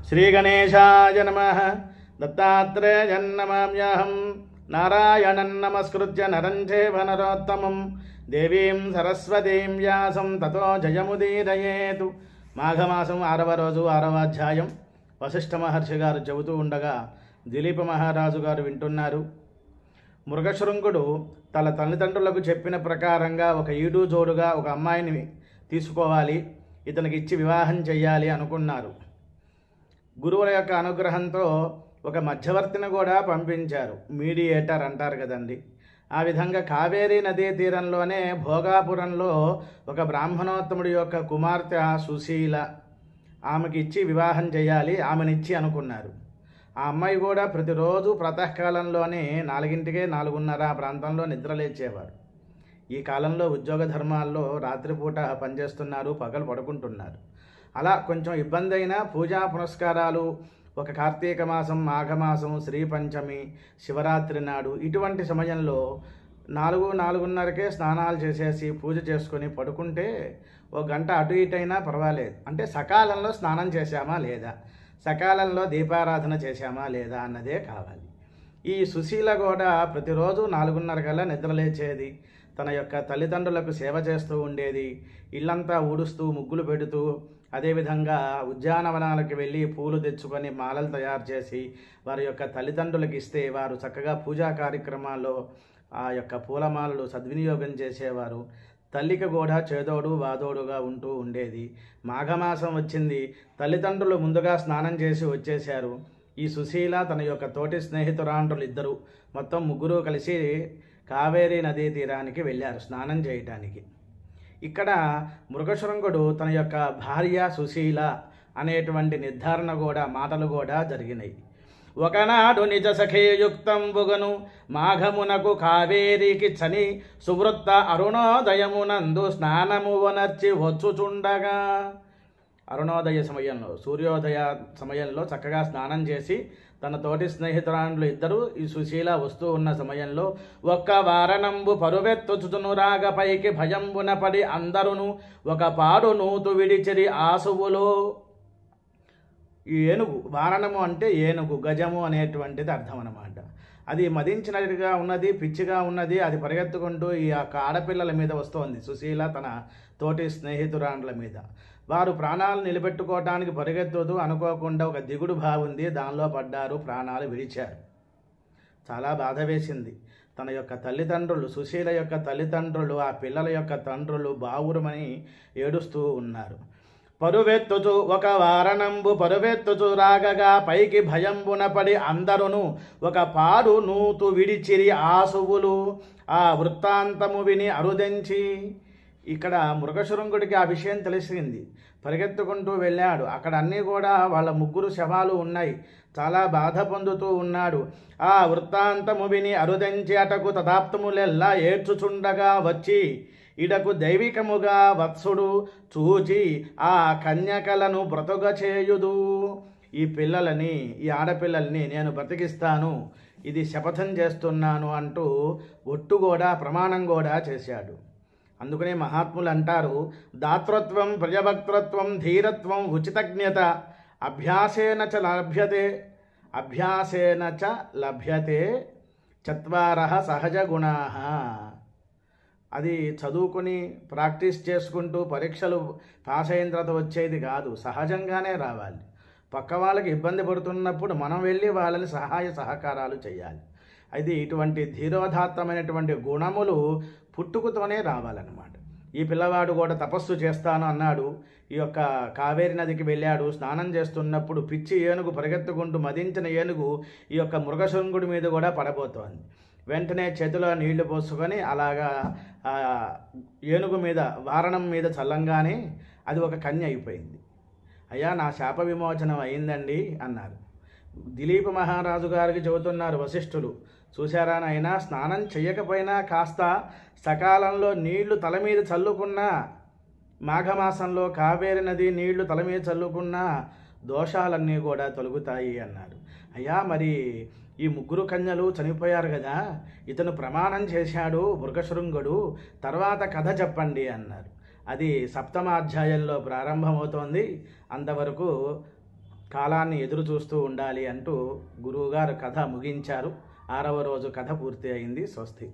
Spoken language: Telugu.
శ్రీగణేశాయ నమః. దత్తాత్రేయం నమామ్యహం. నారాయణం నమస్కృత్య నరం చైవ నరోత్తమం దేవీం సరస్వతీం వ్యాసం తతో జయముదీరయేతు. మాఘమాసం 6వ రోజు 6వ అధ్యాయం. వశిష్ఠ మహర్షి గారు చెబుతూ ఉండగా దిలీప మహారాజు గారు వింటున్నారు. మృగశృంగుడు తన తల్లిదండ్రులకు చెప్పిన ప్రకారంగా ఒక ఈడు జోడుగా ఒక అమ్మాయిని తీసుకోవాలి, ఇతనికి ఇచ్చి వివాహం చెయ్యాలి అనుకున్నారు. గురువుల యొక్క అనుగ్రహంతో ఒక మధ్యవర్తిని కూడా పంపించారు. మీడియేటర్ అంటారు కదండి. ఆ విధంగా కావేరీ నదీ తీరంలోనే భోగాపురంలో ఒక బ్రాహ్మణోత్తముడి యొక్క కుమార్తె సుశీల, ఆమెకి ఇచ్చి వివాహం చేయాలి, ఆమెనిచ్చి అనుకున్నారు. ఆ అమ్మాయి కూడా ప్రతిరోజు ప్రాతకాలంలోనే 4ంటికే 4:30 ఆ ప్రాంతంలో నిద్రలేచేవారు. ఈ కాలంలో ఉద్యోగ ధర్మాల్లో రాత్రిపూట పనిచేస్తున్నారు, పగలు పడుకుంటున్నారు. అలా కొంచెం ఇబ్బంది అయినా పూజా పునస్కారాలు ఒక కార్తీక మాసం, మాఘమాసం, శ్రీ పంచమి, శివరాత్రి నాడు ఇటువంటి సమయంలో 4:30కే స్నానాలు చేసేసి పూజ చేసుకొని పడుకుంటే ఒక గంట అటు ఇటైనా పర్వాలేదు. అంటే సకాలంలో స్నానం చేశామా లేదా, సకాలంలో దీపారాధన చేశామా లేదా అన్నదే కావాలి. ఈ సుశీల కూడా ప్రతిరోజు 4:30 కల్లా నిద్రలేచేది, తన యొక్క తల్లిదండ్రులకు సేవ చేస్తూ ఉండేది, ఇల్లంతా ఊడుస్తూ ముగ్గులు పెడుతూ, అదేవిధంగా ఉద్యానవనాలకు వెళ్ళి పూలు తెచ్చుకొని మాలలు తయారు చేసి వారి యొక్క తల్లిదండ్రులకు ఇస్తే వారు చక్కగా పూజా కార్యక్రమాల్లో ఆ యొక్క పూలమాలలు సద్వినియోగం చేసేవారు. తల్లికి కూడా చేదోడు వాదోడుగా ఉంటూ ఉండేది. మాఘమాసం వచ్చింది, తల్లిదండ్రులు ముందుగా స్నానం చేసి వచ్చేశారు. ఈ సుశీల తన యొక్క తోటి స్నేహితురాండ్రులు ఇద్దరు మొత్తం ముగ్గురు కలిసి కావేరీ నదీ తీరానికి వెళ్ళారు స్నానం చేయటానికి. ఇక్కడ మృగశృంగుడు తన యొక్క భార్య సుశీల అనేటువంటి నిర్ధారణ కూడా, మాటలు కూడా జరిగినాయి. ఒకనాడు నిజ సఖేయుక్తంబుగను మాఘమునకు కావేరికి చని సువృత్త అరుణోదయమునందు స్నానము వనర్చి వచ్చుచుండగా, అరుణోదయ సమయంలో, సూర్యోదయ సమయంలో చక్కగా స్నానం చేసి తన తోటి స్నేహితురాండ్లు ఇద్దరు ఈ సుశీల వస్తూ ఉన్న సమయంలో ఒక్క వారణంబు పరువెత్తుచును రాగ పైకి భయంబున పడి అందరును ఒక పాడు నూతు విడిచిరి ఆసువులో. ఈ ఏనుగు, వారణము అంటే ఏనుగు, గజము అనేటువంటిది అర్థం అన్నమాట. అది మదించినట్టుగా ఉన్నది, పిచ్చిగా ఉన్నది, అది పరిగెత్తుకుంటూ ఈ యొక్క ఆడపిల్లల మీద వస్తోంది, సుశీల తన తోటి స్నేహితురాండ్ల మీద. వారు ప్రాణాలు నిలబెట్టుకోవటానికి పరిగెత్తుతూ అనుకోకుండా ఒక దిగుడు బావుంది, దానిలో పడ్డారు, ప్రాణాలు విడిచారు. చాలా బాధ వేసింది. తన యొక్క తల్లిదండ్రులు, సుశీల యొక్క తల్లిదండ్రులు, ఆ పిల్లల యొక్క తండ్రులు బావురమని ఏడుస్తూ ఉన్నారు. పరువెత్తుచు ఒక వారణంబు పరువెత్తుచు రాగగా పైకి భయంబున పడి అందరును ఒక పాడు నూతు విడిచిరి ఆసువులు. ఆ వృత్తాంతము విని అరుదెంచి, ఇక్కడ మృగశృంగుడికి ఆ విషయం తెలిసింది. పరిగెత్తుకుంటూ వెళ్ళాడు. అక్కడ అన్నీ కూడా వాళ్ళ ముగ్గురు శవాలు ఉన్నాయి. చాలా బాధ పొందుతూ ఉన్నాడు. ఆ వృత్తాంతము విని అరుదెంచి అటకు తదాప్తములెల్లా ఏడ్చుచుండగా వచ్చి ఇడకు దైవికముగా వత్సుడు చూచి ఆ కన్యకలను బ్రతుక చేయుదు. ఈ పిల్లలని, ఈ ఆడపిల్లల్ని నేను బ్రతికిస్తాను, ఇది శపథం చేస్తున్నాను అంటూ ఒట్టు కూడా, ప్రమాణం కూడా చేశాడు. అందుకనే మహాత్ములు అంటారు, దాతృత్వం ప్రజభక్తృత్వం ధీరత్వం ఉచితజ్ఞత అభ్యాసేన చ లభ్యతే చత్వారః సహజ గుణాః. అది చదువుకుని ప్రాక్టీస్ చేసుకుంటూ పరీక్షలు పాస్ అయిన తర్వాత వచ్చేది కాదు, సహజంగానే రావాలి. పక్క వాళ్ళకి ఇబ్బంది పడుతున్నప్పుడు మనం వెళ్ళి వాళ్ళని సహాయ సహకారాలు చేయాలి. అది ఇటువంటి ధీరోదాత్తమైనటువంటి గుణములు పుట్టుకతోనే రావాలన్నమాట. ఈ పిల్లవాడు కూడా తపస్సు చేస్తాను అన్నాడు. ఈ యొక్క కావేరీ నదికి వెళ్ళాడు. స్నానం చేస్తున్నప్పుడు పిచ్చి ఏనుగు పరిగెత్తుకుంటూ, మదించిన ఏనుగు ఈ యొక్క మృగశృంగుడి మీద కూడా పడబోతోంది. వెంటనే చేతిలో నీళ్లు పోసుకొని అలాగా ఏనుగు మీద, వారణం మీద చల్లంగానే అది ఒక కన్య అయిపోయింది. అయ్యా, నా శాప విమోచనం అయిందండి అన్నారు. దిలీప మహారాజు గారికి చెబుతున్నారు వశిష్ఠులు, చూశారా నాయనా, స్నానం చెయ్యకపోయినా కాస్త సకాలంలో నీళ్లు తల మీద చల్లుకున్నా, మాఘమాసంలో కావేరీ నది నీళ్లు తల మీద చల్లుకున్నా దోషాలన్నీ కూడా తొలగుతాయి అన్నారు. అయ్యా, మరి ఈ ముగ్గురు కన్యలు చనిపోయారు కదా, ఇతను ప్రమాణం చేశాడు మృగశృంగుడు, తర్వాత కథ చెప్పండి అన్నారు. అది 7వ అధ్యాయంలో ప్రారంభమవుతోంది. అంతవరకు కాలాన్ని ఎదురు చూస్తూ ఉండాలి అంటూ గురువుగారు కథ ముగించారు. 6వ రోజు కథ పూర్తి అయింది. స్వస్తి.